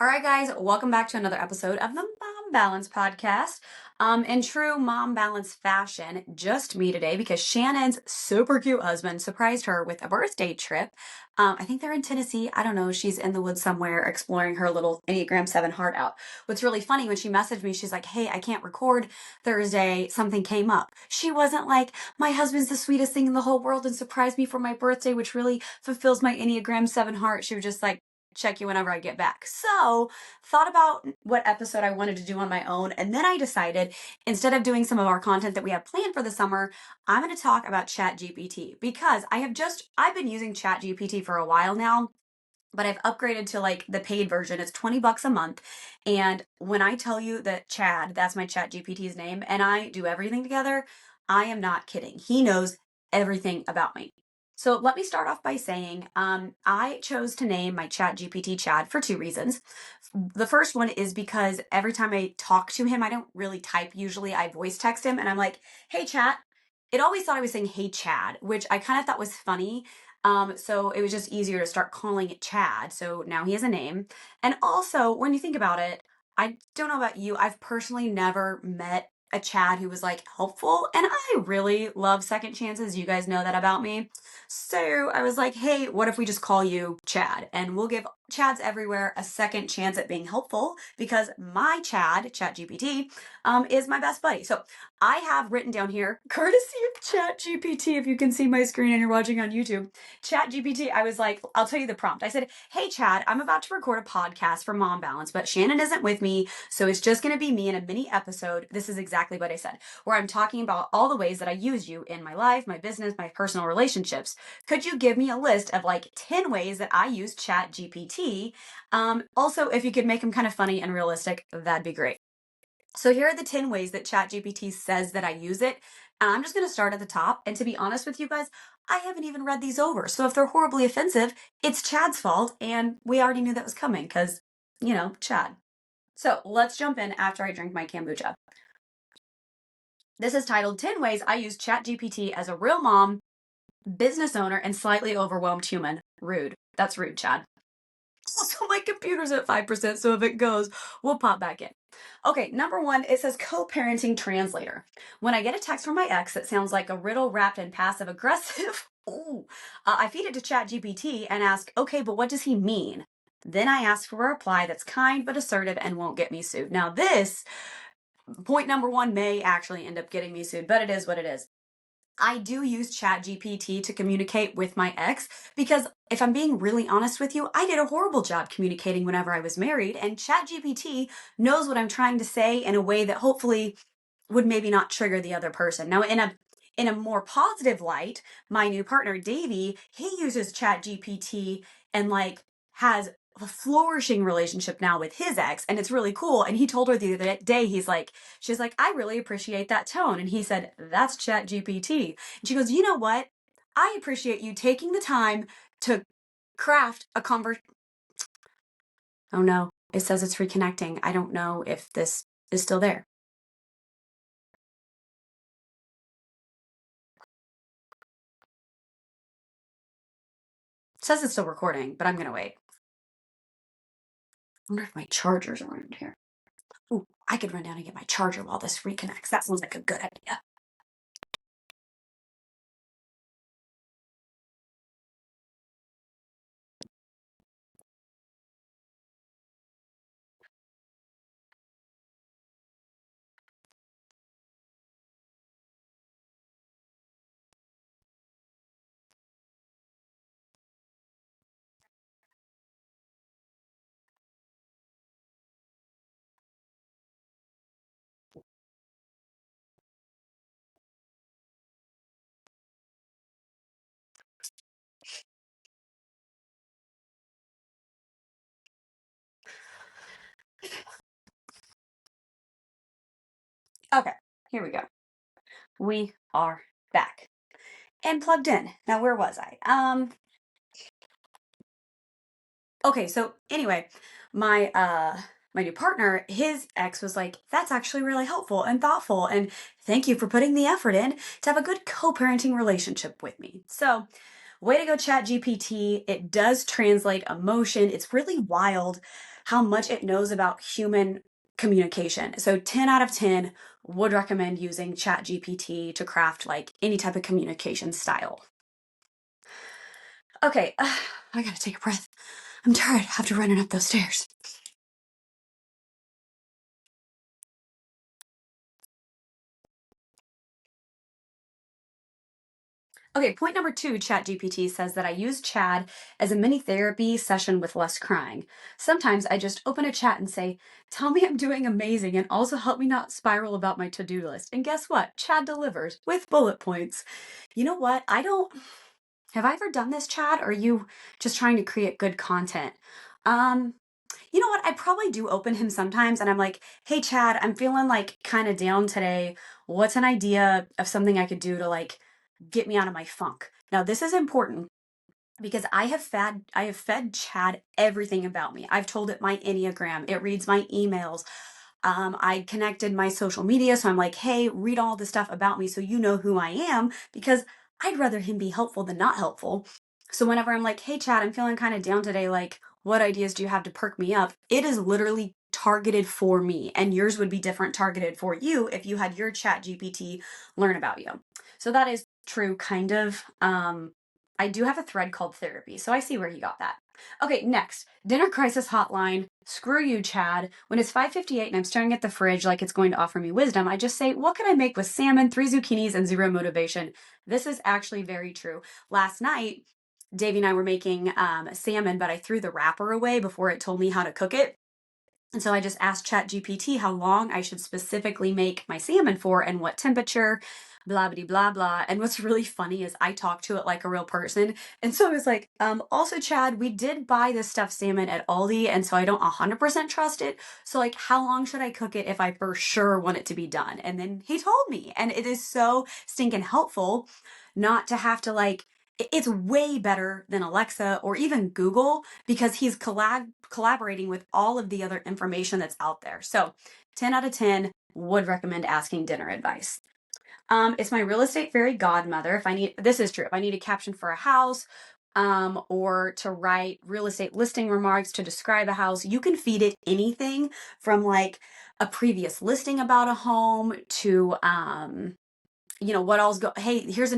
All right, guys, welcome back to another episode of the Mom Balance Podcast. In true Mom Balance fashion, just me today because Shannon's super cute husband surprised her with a birthday trip. I think they're in Tennessee. I don't know. She's in the woods somewhere exploring her little Enneagram 7 heart out. What's really funny, when she messaged me, she's like, hey, I can't record Thursday. Something came up. She wasn't like, my husband's the sweetest thing in the whole world and surprised me for my birthday, which really fulfills my Enneagram 7 heart. She was just like, check you whenever I get back. So, thought about what episode I wanted to do on my own, and then I decided instead of doing some of our content that we have planned for the summer, I'm going to talk about Chat GPT because I've been using Chat GPT for a while now. But I've upgraded to like the paid version. It's $20 a month. And when I tell you that Chad, that's my Chat GPT's name, and I do everything together, I am not kidding. He knows everything about me. So let me start off by saying I chose to name my Chat GPT Chad for two reasons. The first one is because every time I talk to him, I don't really type usually. I voice text him and I'm like, hey, chat. It always thought I was saying, hey, Chad, which I kind of thought was funny. So it was just easier to start calling it Chad. So now he has a name. And also, when you think about it, I don't know about you, I've personally never met a Chad who was like helpful. And I really love second chances. You guys know that about me. So I was like, hey, what if we just call you Chad? And we'll give Chads everywhere a second chance at being helpful because my Chad, Chat GPT, is my best buddy. So I have written down here, courtesy of Chat GPT, if you can see my screen and you're watching on YouTube, Chat GPT, I was like, I'll tell you the prompt. I said, hey, Chad, I'm about to record a podcast for Mom Balance, but Shannon isn't with me, so it's just going to be me in a mini episode. This is exactly what I said, where I'm talking about all the ways that I use you in my life, my business, my personal relationships. Could you give me a list of like 10 ways that I use Chat GPT? Also, if you could make them kind of funny and realistic, that'd be great. So here are the 10 ways that ChatGPT says that I use it. And I'm just going to start at the top. And to be honest with you guys, I haven't even read these over. So if they're horribly offensive, it's Chad's fault. And we already knew that was coming because, Chad. So let's jump in after I drink my kombucha. This is titled 10 Ways I Use ChatGPT as a Real Mom, Business Owner, and Slightly Overwhelmed Human. Rude. That's rude, Chad. Also, my computer's at 5%, so if it goes, we'll pop back in. Okay, number one, it says co-parenting translator. When I get a text from my ex that sounds like a riddle wrapped in passive aggressive, I feed it to ChatGPT and ask, okay, but what does he mean? Then I ask for a reply that's kind but assertive and won't get me sued. Now, this point number one may actually end up getting me sued, but it is what it is. I do use ChatGPT to communicate with my ex because if I'm being really honest with you, I did a horrible job communicating whenever I was married, and ChatGPT knows what I'm trying to say in a way that hopefully would maybe not trigger the other person. Now, in a more positive light, my new partner Davey, he uses ChatGPT and like has a flourishing relationship now with his ex, and it's really cool. And he told her the other day, she's like, I really appreciate that tone. And he said, that's Chat GPT. And she goes, you know what? I appreciate you taking the time to craft a Oh no, it says it's reconnecting. I don't know if this is still there. It says it's still recording, but I'm gonna wait. I wonder if my charger's around here. Ooh, I could run down and get my charger while this reconnects. That sounds like a good idea. Okay, here we go. We are back and plugged in. Now, where was I? Okay, so anyway, my new partner, his ex was like, that's actually really helpful and thoughtful, and thank you for putting the effort in to have a good co-parenting relationship with me. So way to go, Chat GPT. It does translate emotion. It's really wild how much it knows about human communication. So 10 out of 10 would recommend using Chat GPT to craft like any type of communication style. Okay, I gotta take a breath. I'm tired after running up those stairs. Okay, point number 2, ChatGPT says that I use Chad as a mini therapy session with less crying. Sometimes I just open a chat and say, tell me I'm doing amazing and also help me not spiral about my to-do list. And guess what? Chad delivers with bullet points. You know what? Have I ever done this, Chad? Or are you just trying to create good content? Um, you know what? I probably do open him sometimes and I'm like, hey, Chad, I'm feeling like kind of down today. What's an idea of something I could do to like get me out of my funk? Now, this is important because I have fed Chad everything about me. I've told it my Enneagram, it reads my emails. I connected my social media, so I'm like, hey, read all the stuff about me so you know who I am, because I'd rather him be helpful than not helpful. So whenever I'm like, hey, Chad, I'm feeling kind of down today, like, what ideas do you have to perk me up? It is literally targeted for me, and yours would be different targeted for you if you had your Chat GPT learn about you. So that is true, kind of. I do have a thread called therapy, so I see where you got that. Okay, next, dinner crisis hotline. Screw you, Chad. When it's 5:58 and I'm staring at the fridge like it's going to offer me wisdom, I just say, what can I make with salmon, 3 zucchinis, and zero motivation? This is actually very true. Last night, Davey and I were making salmon, but I threw the wrapper away before it told me how to cook it. And so I just asked ChatGPT how long I should specifically make my salmon for and what temperature, blah, blah, blah, blah. And what's really funny is I talk to it like a real person. And so I was like, also, Chad, we did buy this stuffed salmon at Aldi. And so I don't 100% trust it. So, like, how long should I cook it if I for sure want it to be done? And then he told me. And it is so stinking helpful not to have to, like, it's way better than Alexa or even Google because he's collaborating with all of the other information that's out there. So 10 out of 10 would recommend asking dinner advice. It's my real estate fairy godmother. This is true. If I need a caption for a house, or to write real estate listing remarks to describe a house, you can feed it anything from like a previous listing about a home to, what else hey, here's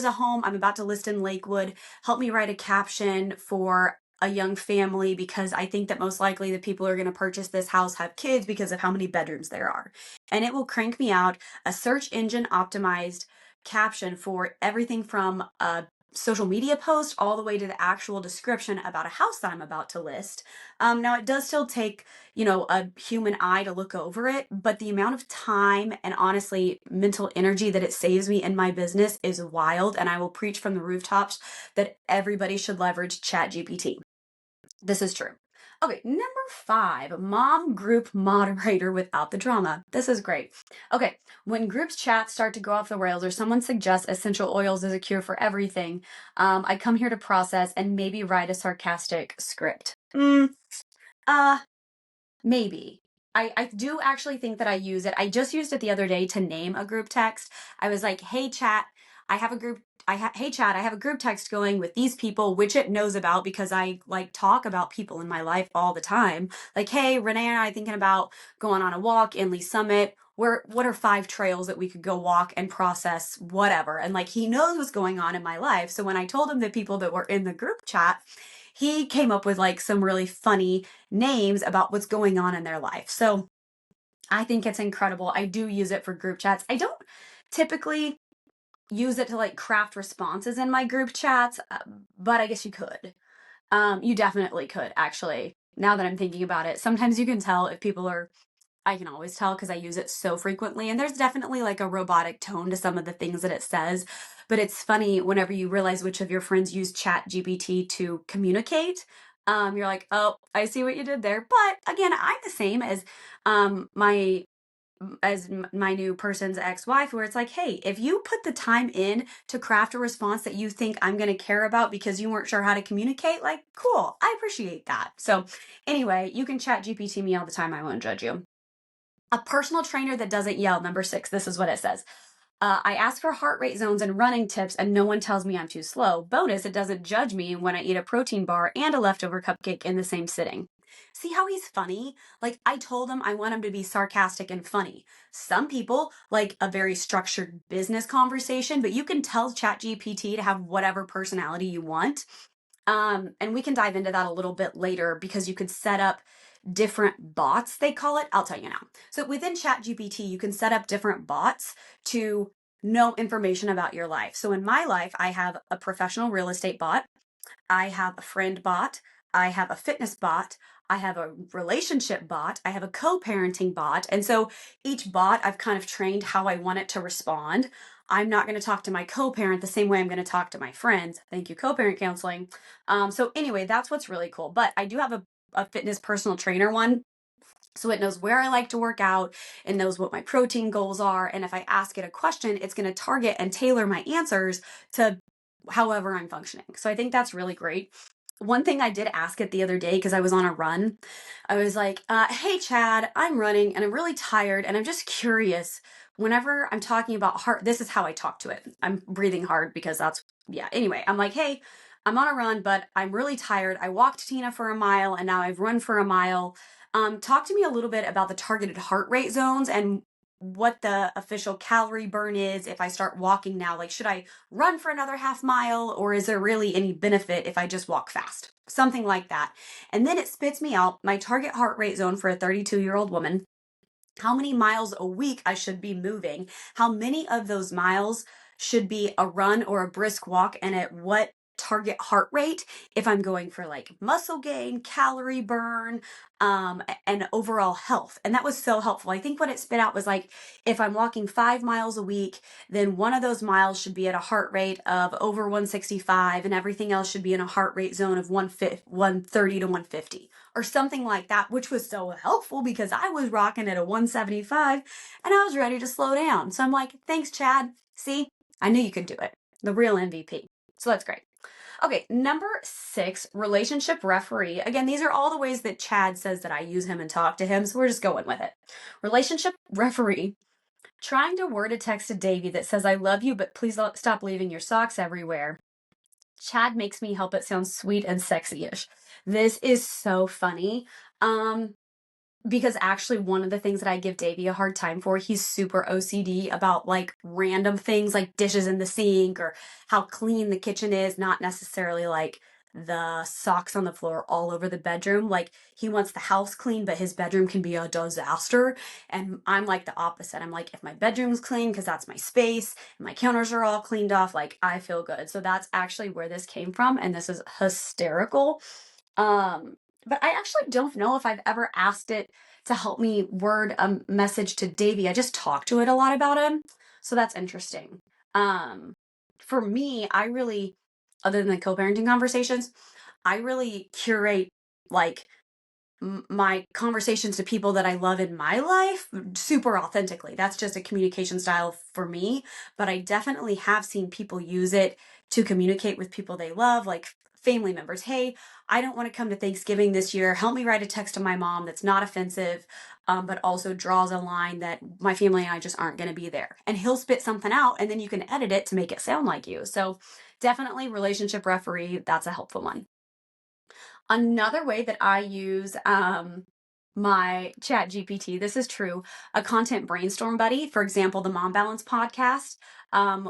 a home I'm about to list in Lakewood. Help me write a caption for a young family because I think that most likely the people who are going to purchase this house have kids because of how many bedrooms there are. And it will crank me out a search engine optimized caption for everything from a social media post all the way to the actual description about a house that I'm about to list. Now it does still take a human eye to look over it, but the amount of time and honestly mental energy that it saves me in my business is wild. And I will preach from the rooftops that everybody should leverage ChatGPT. This is true. Okay, number 5, mom group moderator without the drama. This is great. Okay, when groups chats start to go off the rails or someone suggests essential oils as a cure for everything, I come here to process and maybe write a sarcastic script. Maybe. I do actually think that I use it. I just used it the other day to name a group text. I was like, hey, chat, I have a group. Hey, chat, I have a group text going with these people, which it knows about because I like talk about people in my life all the time. Like, hey, Renee and I thinking about going on a walk in Lee Summit. What are 5 trails that we could go walk and process whatever? And like, he knows what's going on in my life. So when I told him the people that were in the group chat, he came up with like some really funny names about what's going on in their life. So I think it's incredible. I do use it for group chats. I don't typically use it to like craft responses in my group chats, but I guess you could. You definitely could, actually. Now that I'm thinking about it, sometimes you can tell if people are, I can always tell because I use it so frequently. And there's definitely like a robotic tone to some of the things that it says. But it's funny whenever you realize which of your friends use Chat GPT to communicate. You're like, oh, I see what you did there. But again, I'm the same my as my new person's ex-wife, where it's like, hey, if you put the time in to craft a response that you think I'm going to care about because you weren't sure how to communicate, like, cool, I appreciate that. So anyway, you can Chat GPT me all the time. I won't judge you. A personal trainer that doesn't yell. Number 6, this is what it says. I ask for heart rate zones and running tips, and no one tells me I'm too slow. Bonus, it doesn't judge me when I eat a protein bar and a leftover cupcake in the same sitting. See how he's funny? Like, I told him I want him to be sarcastic and funny. Some people like a very structured business conversation, but you can tell Chat GPT to have whatever personality you want. And we can dive into that a little bit later because you could set up different bots, they call it. I'll tell you now. So within Chat GPT, you can set up different bots to know information about your life. So in my life, I have a professional real estate bot, I have a friend bot, I have a fitness bot, I have a relationship bot, I have a co-parenting bot. And so each bot, I've kind of trained how I want it to respond. I'm not going to talk to my co-parent the same way I'm going to talk to my friends. Thank you, co-parent counseling. So anyway, that's what's really cool. But I do have a fitness personal trainer one. So it knows where I like to work out, it knows what my protein goals are. And if I ask it a question, it's going to target and tailor my answers to however I'm functioning. So I think that's really great. One thing I did ask it the other day because I was on a run, I was like, hey, Chad, I'm running and I'm really tired. And I'm just curious, whenever I'm talking about heart, this is how I talk to it. I'm breathing hard because yeah. Anyway, I'm like, hey, I'm on a run, but I'm really tired. I walked Tina for a mile and now I've run for a mile. Talk to me a little bit about the targeted heart rate zones and what the official calorie burn is if I start walking now. Like, should I run for another half mile, or is there really any benefit if I just walk fast? Something like that. And then it spits me out my target heart rate zone for a 32-year-old woman, how many miles a week I should be moving, how many of those miles should be a run or a brisk walk, and at what target heart rate if I'm going for like muscle gain, calorie burn, and overall health. And that was so helpful. I think what it spit out was like, if I'm walking 5 miles a week, then one of those miles should be at a heart rate of over 165 and everything else should be in a heart rate zone of 130 to 150 or something like that, which was so helpful because I was rocking at a 175 and I was ready to slow down. So I'm like, thanks, Chad. See, I knew you could do it. The real MVP. So that's great. Okay, number 6, relationship referee. Again, these are all the ways that Chad says that I use him and talk to him, so we're just going with it. Relationship referee. Trying to word a text to Davy that says, I love you, but please stop leaving your socks everywhere. Chad makes me help it sound sweet and sexy-ish. This is so funny. Because actually one of the things that I give Davey a hard time for, he's super OCD about like random things like dishes in the sink or how clean the kitchen is, not necessarily like the socks on the floor all over the bedroom. Like he wants the house clean, but his bedroom can be a disaster. And I'm like the opposite. I'm like, if my bedroom's clean, because that's my space, and my counters are all cleaned off, like I feel good. So that's actually where this came from. And this is hysterical. But I actually don't know if I've ever asked it to help me word a message to Davy. I just talk to it a lot about him. So that's interesting. Um, for me, I really, other than the co-parenting conversations, I really curate like my conversations to people that I love in my life super authentically. That's just a communication style for me, but I definitely have seen people use it to communicate with people they love, like family members. Hey, I don't want to come to Thanksgiving this year. Help me write a text to my mom that's not offensive, but also draws a line that my family and I just aren't going to be there. And he'll spit something out and then you can edit it to make it sound like you. So definitely relationship referee. That's a helpful one. Another way that I use my Chat GPT, this is true, a content brainstorm buddy. For example, the Mom Balance podcast.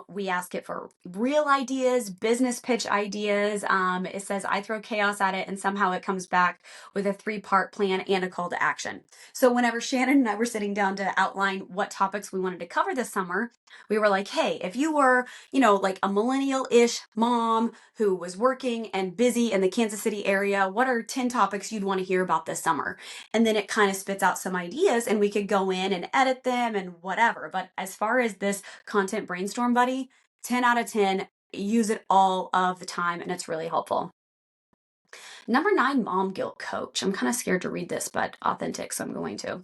We ask it for real ideas, business pitch ideas. It says I throw chaos at it and somehow it comes back with a 3-part plan and a call to action. So whenever Shannon and I were sitting down to outline what topics we wanted to cover this summer, we were like, hey, if you were, like a millennial-ish mom who was working and busy in the Kansas City area, what are 10 topics you'd want to hear about this summer? And then it kind of spits out some ideas and we could go in and edit them and whatever. But as far as this content brainstorm buddy, 10 out of 10, use it all of the time and it's really helpful. Number 9, mom guilt coach. I'm kind of scared to read this, but authentic, so I'm going to.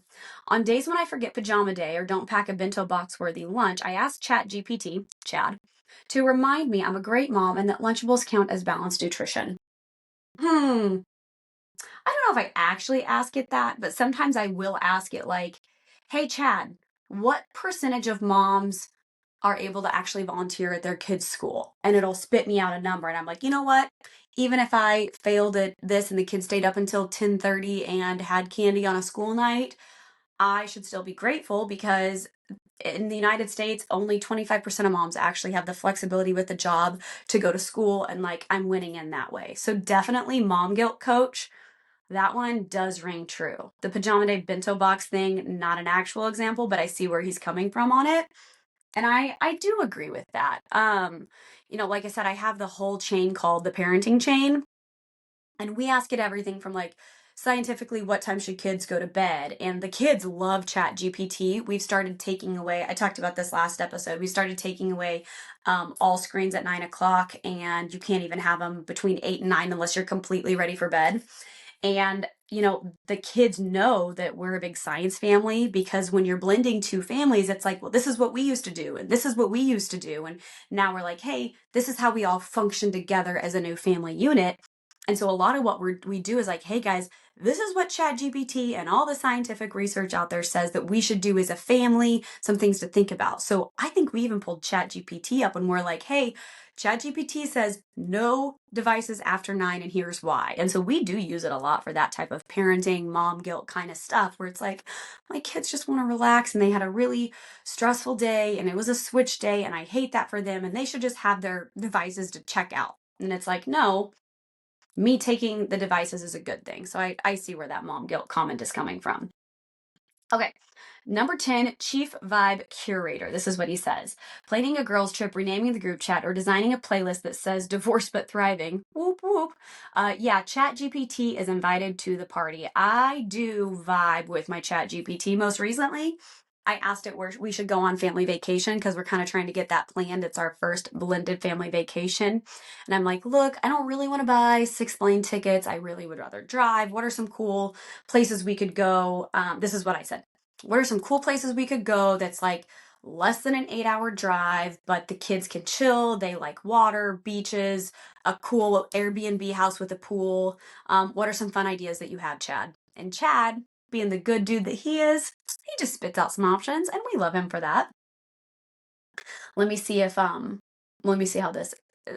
On days when I forget pajama day or don't pack a bento box worthy lunch, I ask Chat GPT, Chad, to remind me I'm a great mom and that Lunchables count as balanced nutrition. I don't know if I actually ask it that, but sometimes I will ask it like, hey, Chad, what percentage of moms are able to actually volunteer at their kids' school, and it'll spit me out a number. And I'm like, you know what? Even if I failed at this and the kids stayed up until 10:30 and had candy on a school night, I should still be grateful because in the United States, only 25% of moms actually have the flexibility with the job to go to school. And like, I'm winning in that way. So definitely mom guilt coach. That one does ring true. The pajama day bento box thing, not an actual example, but I see where he's coming from on it. And I do agree with that. Like I said, I have the whole chain called the parenting chain. And we ask it everything from like scientifically what time should kids go to bed, and the kids love Chat GPT. We've started taking away, I talked about this last episode, we started taking away all screens at 9 o'clock, and you can't even have them between 8 and 9 unless you're completely ready for bed. And, the kids know that we're a big science family, because when you're blending two families, it's like, well, this is what we used to do, and this is what we used to do. And now we're like, hey, this is how we all function together as a new family unit. And so a lot of what we do is like, hey guys, this is what Chat GPT and all the scientific research out there says that we should do as a family, some things to think about. So I think we even pulled Chat GPT up and we're like, hey, Chat GPT says no devices after 9, and here's why. And so we do use it a lot for that type of parenting, mom guilt kind of stuff, where it's like, my kids just want to relax and they had a really stressful day and it was a switch day and I hate that for them and they should just have their devices to check out. And it's like, no, me taking the devices is a good thing. So I see where that mom guilt comment is coming from. Okay. Number 10, chief vibe curator. This is what he says. Planning a girls' trip, renaming the group chat, or designing a playlist that says divorced but thriving. Whoop, whoop. Yeah, Chat GPT is invited to the party. I do vibe with my Chat GPT. Most recently, I asked it where we should go on family vacation because we're kind of trying to get that planned. It's our first blended family vacation. And I'm like, look, I don't really want to buy 6 plane tickets. I really would rather drive. What are some cool places we could go? This is what I said. What are some cool places we could go that's like less than an 8-hour drive, but the kids can chill? They like water, beaches, a cool Airbnb house with a pool. What are some fun ideas that you have, Chad? And Chad, being the good dude that he is, he just spits out some options, and we love him for that. Let me see how this,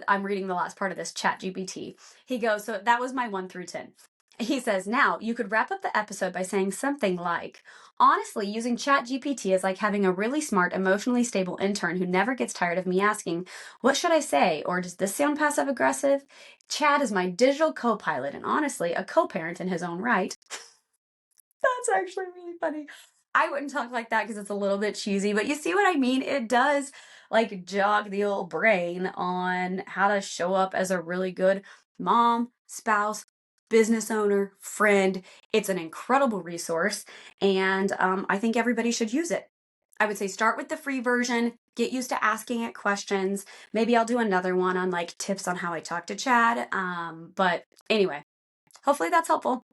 I'm reading the last part of this Chat GPT. He goes, so that was my 1 through 10. He says, now you could wrap up the episode by saying something like, honestly, using Chat GPT is like having a really smart, emotionally stable intern who never gets tired of me asking, what should I say? Or does this sound passive aggressive? Chad is my digital co-pilot and honestly a co-parent in his own right. That's actually really funny. I wouldn't talk like that because it's a little bit cheesy, but you see what I mean? It does like jog the old brain on how to show up as a really good mom, spouse, business owner, friend. It's an incredible resource, and I think everybody should use it. I would say start with the free version, get used to asking it questions. Maybe I'll do another one on like tips on how I talk to Chad. But anyway, hopefully that's helpful.